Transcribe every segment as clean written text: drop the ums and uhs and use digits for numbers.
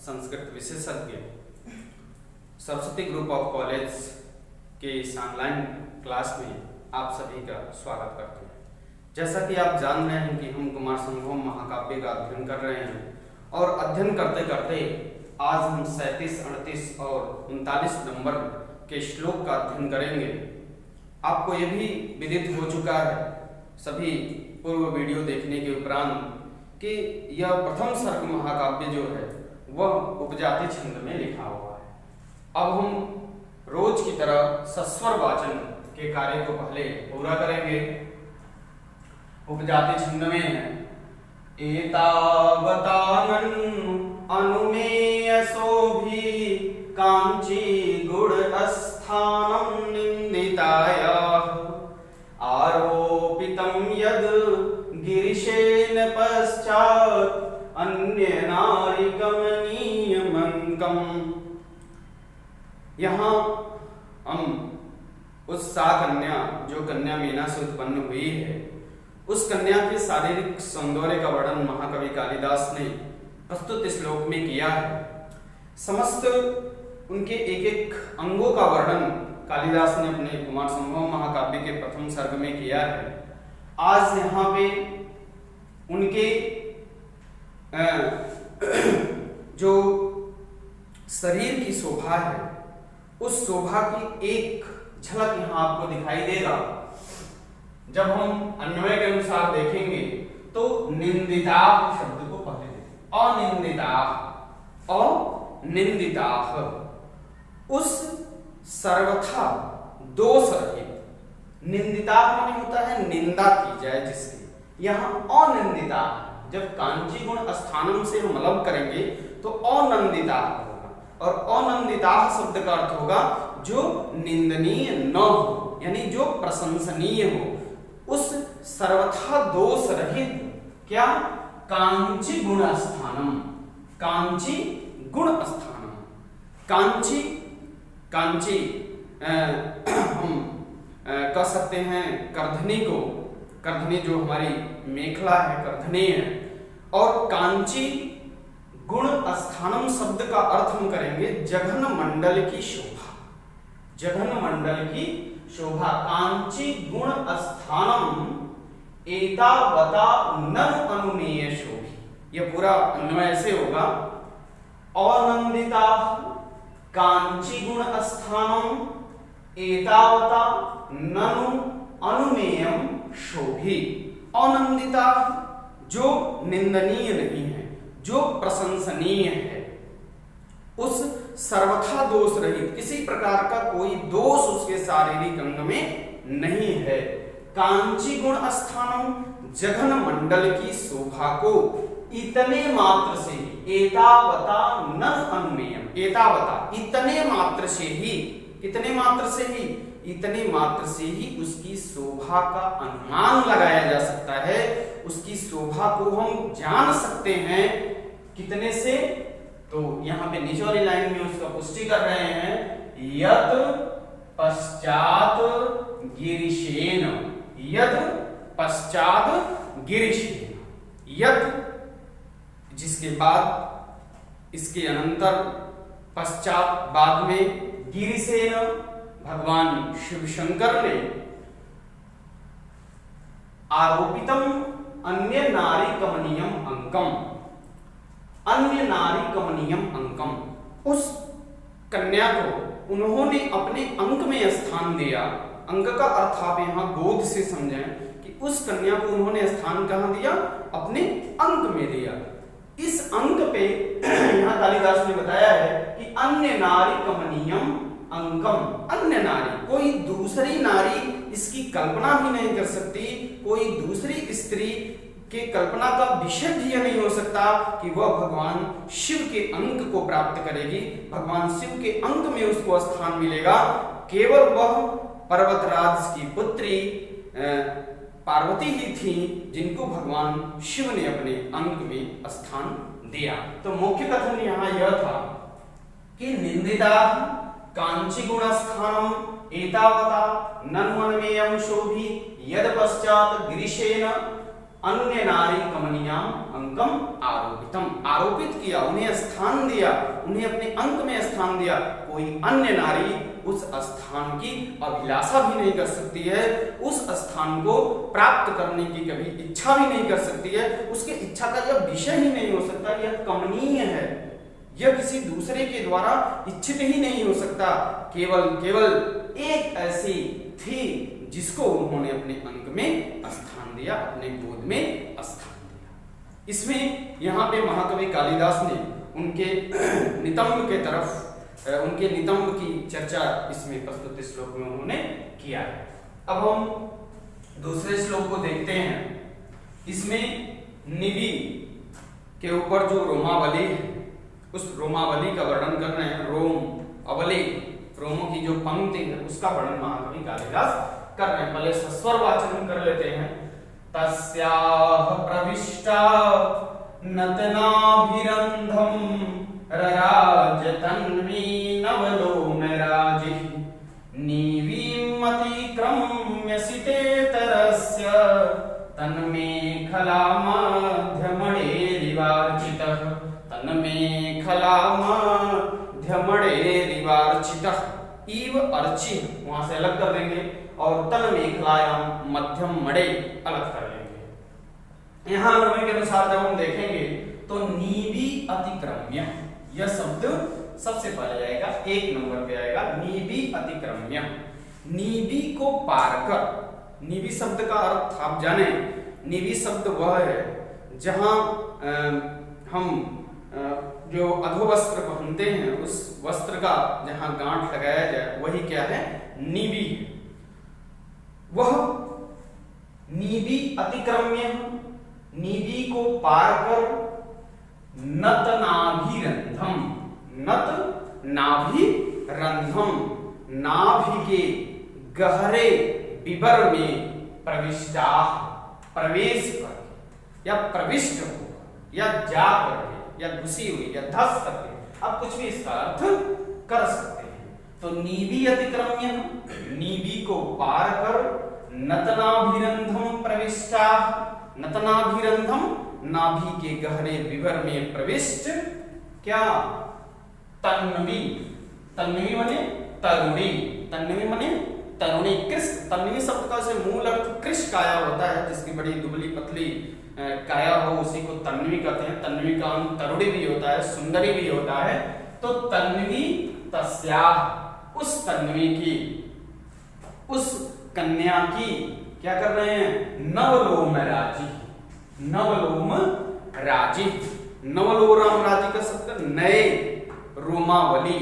संस्कृत विशेषज्ञ Saraswati group of college के इस ऑनलाइन क्लास में आप सभी का स्वागत करते हैं। जैसा कि आप जान रहे हैं कि हम कुमार संभव महाकाव्य का अध्ययन कर रहे हैं और अध्ययन करते करते आज हम 37, 38 और 39 नंबर के श्लोक का अध्ययन करेंगे। आपको यह भी विदित हो चुका है सभी पूर्व वीडियो देखने के उपरांत कि यह प्रथम सर्ग महाकाव्य जो है वह उपजाति छंद में लिखा हुआ है। अब हम रोज की तरह सस्वर वाचन के कार्य को पहले पूरा करेंगे। उपजाति छंद में है एतावतानन अनुमेय शोभी कांची गुण स्थानम निंदिताया आरोपितम यद गिरिशेन पश्चात अन्य नारी गमनीयमंकम। यहाँ हम उस सा कन्या जो कन्या मीना से उत्पन्न हुई है उस कन्या के शारीरिक सौंदर्य का वर्णन महाकवि कालिदास ने प्रस्तुत श्लोक में किया है। समस्त उनके एक एक अंगों का वर्णन कालिदास ने अपने कुमार संभव महाकाव्य के प्रथम सर्ग में किया है। आज यहाँ पे उनके जो शरीर की शोभा है उस शोभा की एक झलक यहाँ आपको दिखाई देगा। जब हम अन्वय के अनुसार देखेंगे तो निंदिता शब्द को पहले देखें। अनिंदिता उस सर्वथा दोष रहित। निंदिता माने होता है निंदा की जाए जिसकी, यहाँ अनिंदिता। जब कांची गुण स्थानम से हम अलग करेंगे तो अनंदिता होगा और अनंदिता शब्द का अर्थ होगा जो निंदनीय न हो, यानी जो प्रशंसनीय हो। उस सर्वथा दोष रहित क्या कांची गुण स्थानम, कांची गुण स्थानम। कांची कांची हम कह सकते हैं करधनी को, करधनी जो हमारी मेखला है करधनी है। और कांची गुण स्थानम शब्द का अर्थ हम करेंगे जघन मंडल की शोभा, जघन मंडल की शोभा। कांची गुण स्थानम एतावता नन अनुमेय शोभी। यह पूरा अन्वय ऐसे होगा अनंदिता कांची गुण स्थानम एतावता ननु अनुमेयम शोभी। अनंदिता जो निंदनीय नहीं है, जो प्रशंसनीय है, उस सर्वथा दोष रहित, किसी प्रकार का कोई दोष उसके शारीरिक अंग में नहीं है। कांची गुण स्थानम जघन मंडल की शोभा को इतने मात्र से ही एतावता न अनुमेयम, एतावता इतने मात्र से ही, कितने मात्र से ही, इतने मात्र से ही उसकी शोभा का अनुमान लगाया जा सकता है। उसकी शोभा को हम जान सकते हैं कितने से, तो यहाँ पे नीचे वाली लाइन में उसका पुष्टि कर रहे हैं यद पश्चात गिरिशेन, यद पश्चात गिरिशेन। यद जिसके बाद, इसके अनंतर, पश्चात बाद में, गिरिशेन भगवान शिव शंकर ने आरोपितम अन्य नारी कमनीयम अंकम, अन्य नारी कमनीयम अंकम। उस कन्या को उन्होंने अपने अंक में स्थान दिया। अंक का अर्थ आप यहाँ गोद से समझें कि उस कन्या को उन्होंने स्थान कहाँ दिया, अपने अंक में दिया। इस अंक पे यहाँ कालिदास ने बताया है कि अन्य नारी कमनीयम अंकम। अन्य नारी, कोई दूसरी नारी इसकी कल्पना भी नहीं कर सकती, कोई दूसरी स्त्री के कल्पना का विषय भी यह नहीं हो सकता कि वह भगवान शिव के अंक को प्राप्त करेगी, भगवान शिव के अंक में उसको स्थान मिलेगा। केवल वह पर्वतराज की पुत्री पार्वती ही थी जिनको भगवान शिव ने अपने अंक में स्थान दिया। तो मुख्य कथन यहाँ यह था कि निंदिता कांची गुण स्थानम एतावता नन्मन्मेयं शोभी यद पश्चात गिरिशेन अन्य नारी कमनीयाम अंकम आरोपितम, आरोपित किया, उन्हें स्थान दिया, उन्हें अपने अंक में स्थान दिया। कोई अन्य नारी उस स्थान की अभिलाषा भी नहीं कर सकती है, उस स्थान को प्राप्त करने की कभी इच्छा भी नहीं कर सकती है, उसके इच्छा का यह विषय ही नहीं हो सकता, यह कमनीय है, यह किसी दूसरे के द्वारा इच्छित ही नहीं हो सकता। केवल एक ऐसी थी जिसको उन्होंने अपने अंक में स्थान दिया, अपने गोद में स्थान दिया। इसमें यहाँ पे महाकवि कालिदास ने उनके नितंब के तरफ, उनके नितंब की चर्चा इसमें प्रस्तुत श्लोक में उन्होंने किया है। अब हम दूसरे श्लोक को देखते हैं। इसमें निवि के ऊपर जो रोमावली है, उस रोमावली का वर्णन कर रहे हैं। रोम अवली, रोमों की जो पंक्ति है उसका वर्णन महाकवि कालिदास कर रहे हैं। पहले सस्वर वाचन कर लेते हैं। तस्याह प्रविष्टा नतनाभिरंधम रराज तन्वी नवलोमराजिः नीवीमतिक्रम्य सितेतरस्य तन्मेखलामध्यमणेरिवार्चितः, तन्मेखलामध्यमणेरिवार्चितः इव अर्चि, वहां से अलग कर देंगे, और तन मेखलायाम मध्यम मड़े अलग कर लेंगे। यहां अनुमान के अनुसार जब हम देखेंगे तो नीवी अतिक्रम्य, यह शब्द सबसे पहले आएगा, 1 नंबर पे आएगा नीवी अतिक्रम्य। नीवी को पार कर, नीवी शब्द का अर्थ आप जाने, नीवी शब्द वह है जहां हम जो अधोवस्त्र पहनते हैं उस वस्त्र का जहां गांठ लगाया जाए वही क्या है, नीवी। वह नीवी अतिक्रम्य, नीवी को पार कर नत नाभिरंधम, नत नाभिरंधम, नाभि के गहरे विवर में प्रविष्टा, प्रवेश करके या प्रविष्ट होकर या जा करके या घुसी हुई या धस करके, अब कुछ भी इसका अर्थ कर सकते हैं। तो नीवी अतिक्रम्य, नीवी को पार कर, नतनाभिरंधम प्रविष्टा, नतनाभिरंधम नाभि के गहरे विवर में प्रविष्ट, क्या, तन्वी, तन्वी माने तरुणी, तन्वी माने तरुणी, कृष्ण, तन्वी शब्द का से मूल अर्थ कृष काया होता है, जिसकी बड़ी दुबली पतली काया हो उसी को तन्वी कहते हैं। तन्वी का अंत तरुणी भी होता है, सुंदरी भी होता है। तो तन्वी तस्याह, उस तन्वी की, उस कन्या की क्या कर रहे हैं, नवलोम राजी, नवलोम राजी, नवलोम राजी का शब्द नए रोमावली,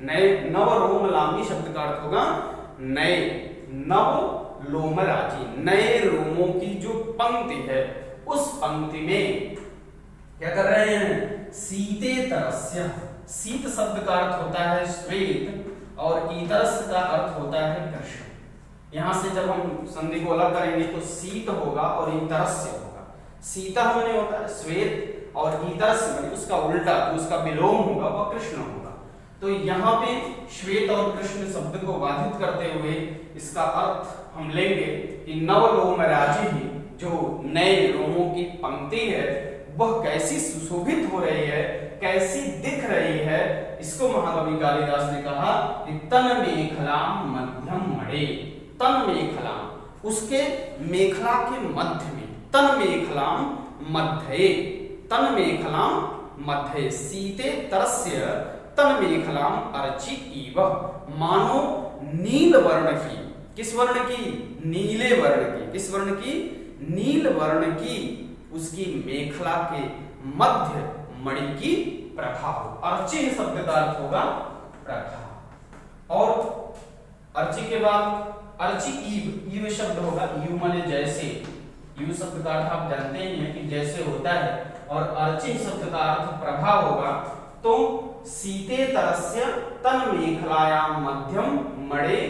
नए, नवरोमलामी शब्द का अर्थ होगा नए, नवलोम राजी, नए रोमों की जो पंक्ति है उस पंक्ति में क्या कर रहे हैं, सीते तरस्य, शीत शब्द का अर्थ होता है श्वेत और ईतरस का अर्थ होता है कृष्ण। यहां से जब हम संधि को अलग करेंगे तो शीत होगा और ईतरस्य होगा। सीता माने होता है श्वेत और ईतरस माने उसका उल्टा, जो उसका विलोम होगा वह कृष्ण होगा। तो यहाँ पे श्वेत और कृष्ण शब्द को बाधित करते हुए इसका अर्थ हम लेंगे कि नवलोम राजी ही, जो नए रोमों की पंक्ति है वह कैसी सुशोभित हो रही है, कैसी दिख रही है, इसको महाकवि कालिदास ने कहा कि तन मेखलाम मध्यम मड़े, तन मेखलाम, उसके मेखला के मध्य में, तन मेखलाम मध्य, तन मेखलाम मध्य, सीते तरस्य तन मेखलाम अर्चि इव, मानो नील वर्ण की, किस वर्ण की, नीले वर्ण की, किस वर्ण की, नील वर्ण की उसकी मेखला के मध्य मणि की प्रभा हो। अर्ची शब्द का अर्थ होगा प्रभा, और अर्ची के बाद अर्ची ईव, ईव शब्द होगा, यू माने जैसे, यू शब्द का अर्थ आप जानते ही हैं कि जैसे होता है, और अर्ची शब्द का अर्थ प्रभा होगा। तो सीते तरस्य तन मेखलायाम मध्यम मड़े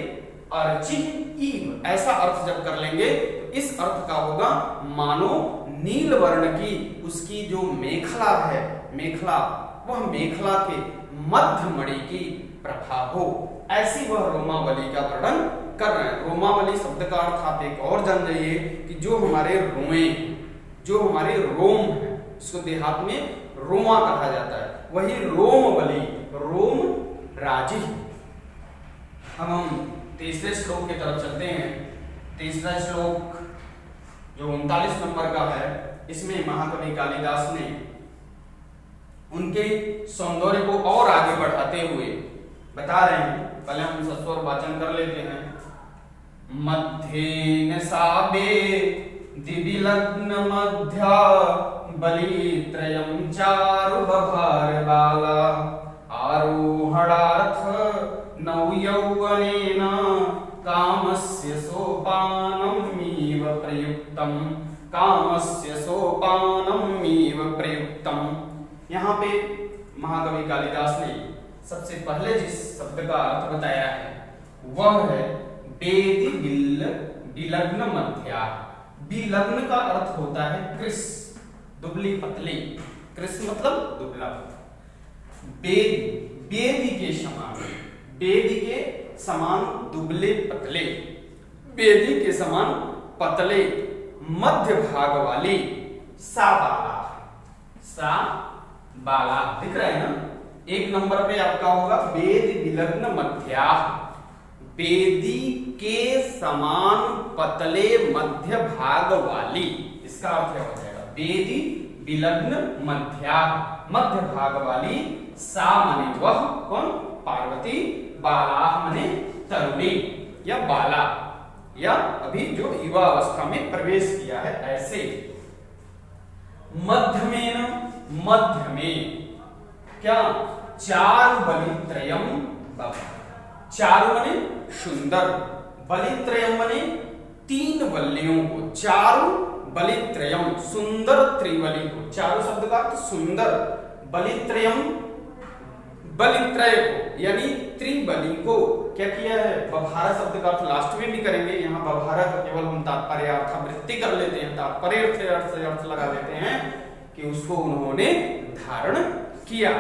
अर्ची ईव, ऐसा अर्थ जब कर लेंगे तो इस अर्थ का होगा मानो नील वर्ण की उसकी जो मेखला है, मेखला, वह मेखला के मध्य मणि की प्रभा हो, ऐसी वह रोमावली का वर्णन कर रहे हैं। रोमावली शब्द का अर्थ आप एक और जान जाइए कि जो हमारे रोए, जो हमारे रोम है, इसको देहात में रोमा कहा जाता है, वही रोम बलि, रोम राजी। अब हम तीसरे श्लोक की तरफ चलते हैं। तीसरा श्लोक जो 39 नंबर का है, इसमें महाकवि कालिदास ने उनके सौंदर्य को और आगे बढ़ाते हुए बता रहे हैं। पहले हम सस्वर वाचन कर लेते हैं। मध्येन साबे दिवि लग्न मध्या बलित्रयं चारु बभार बाला आरोहणार्थ नौ यौवनेन कामस्य सोपानमिव प्रयुक्तम, कामस्य सोपानमिव प्रयुक्तम। यहाँ पे महाकवि कालिदास ने सबसे पहले जिस शब्द का अर्थ बताया है वह है बेदि विलग्न मध्या। विलग्न का अर्थ होता है कृस, दुबली पतली। कृस मतलब दुबला। बेदी के समान, बेदी के समान दुबले पतले, बेदी के समान पतले, मध्य भाग वाली, सा बाला। सा बाला दिख रहा है ना। एक नंबर पे आपका होगा बेद विलग्न मध्या, बेदी के समान पतले मध्य भाग वाली। इसका अर्थ क्या हो जाएगा? बेदी विलग्न मध्या, मध्य भाग वाली। सा मने वह, कौन? पार्वती। बाला मने तरुणी या बाला, या अभी जो युवा अवस्था में प्रवेश किया है, ऐसे। मध्य में न, मध्य में क्या? चारु बलित्रयम बभ। चारु मने सुंदर, बलित्रयम मने तीन बल्लियों को, चारु बलित्रयम सुंदर त्रिबली को। चारु शब्द का अर्थ सुंदर, बलित्रयम बलित्रय को यानी त्रिबली को क्या किया है? बभारा शब्द का अर्थ लास्ट में भी करेंगे। यहाँ बभारा का केवल हम तात्पर्य अर्थवृत्ति कर लेते हैं, तात्पर्य अर्थ लगा देते हैं कि उसको उन्होंने धारण किया।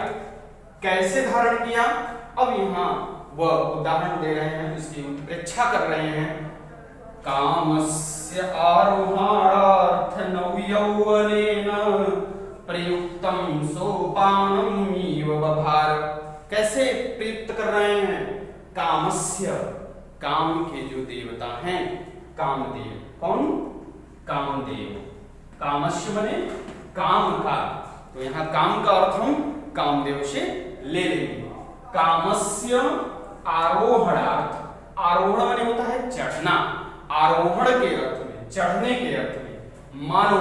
कैसे धारण किया? अब यहाँ वह उदाहरण दे रहे हैं, इसकी उत्प्रेक्षा कर रहे हैं। कामस्य आरोहणार्थ नौ यौवनेन प्रयुक्तम सोपानमिव बभार। कैसे प्रयुक्त कर रहे हैं? कामस्य, काम के जो देवता हैं, कामदेव। कौन? कामदेव। कामस्य माने काम का, तो यहाँ काम का अर्थ हम कामदेव से ले लेंगे। कामस्य आरोहणार्थ, आरोहण माने होता है चढ़ना, आरोहण के अर्थ में, चढ़ने के अर्थ में। मानो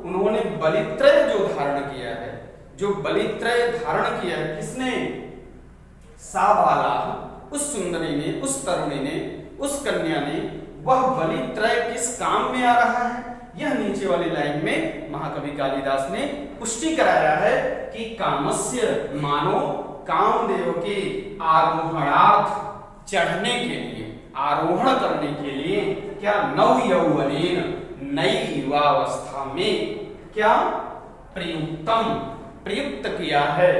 उन्होंने बलित्रय जो धारण किया है, जो बलित्रय धारण किया है, किसने? सा बाला, उस सुंदरी ने, उस तरुणी ने, उस कन्या ने। वह बलित्रय किस काम में आ रहा है? यह नीचे वाली लाइन में महाकवि कालिदास ने पुष्टि कराया है कि कामस्य मानो कामदेव के आरोहणार्थ, चढ़ने के लिए, आरोहण करने के लिए। क्या? नौ यौवनेन, नई युवावस्था में क्या? प्रयुक्तम, प्रयुक्त किया है।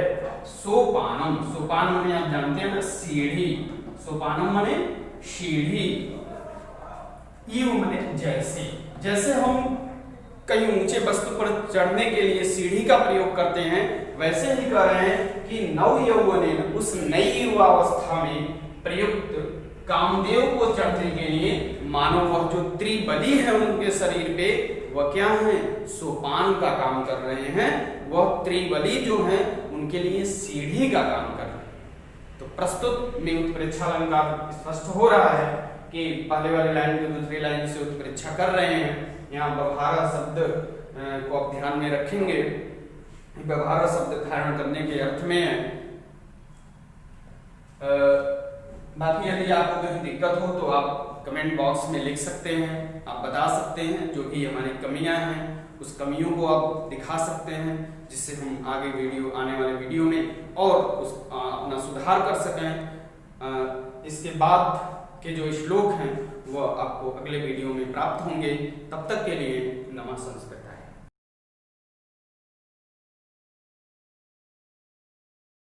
सोपानम, सोपान माने आप जानते हैं ना सीढ़ी, सोपानम माने सीढ़ी। इव माने जैसे, जैसे हम कहीं ऊंचे वस्तु पर चढ़ने के लिए सीढ़ी का प्रयोग करते हैं, वैसे ही कह रहे हैं कि नव यौवनेन, उस नई युवावस्था में प्रयुक्त कामदेव को चढ़ने के लिए मानो वह जो त्रिबली है उनके शरीर पे, वह क्या है? सोपान का काम कर रहे हैं। वह त्रिबली जो है उनके लिए सीढ़ी का काम कर रहे हैं। तो प्रस्तुत में उत्प्रेक्षा अलंकार स्पष्ट हो रहा है कि पहले वाली लाइन को दूसरी लाइन से उत्प्रेक्षा कर रहे हैं। यहाँ बभारा शब्द को आप ध्यान में रखेंगे। बभारा शब्द धारण करने के अर्थ में है। बाकी यदि आपको कहीं दिक्कत हो तो आप कमेंट बॉक्स में लिख सकते हैं, आप बता सकते हैं जो भी हमारी कमियां हैं, उस कमियों को आप दिखा सकते हैं, जिससे हम आगे आने वाले वीडियो में और अपना सुधार कर सकें। इसके बाद के जो श्लोक हैं वह आपको अगले वीडियो में प्राप्त होंगे। तब तक के लिए नमः संस्कृत।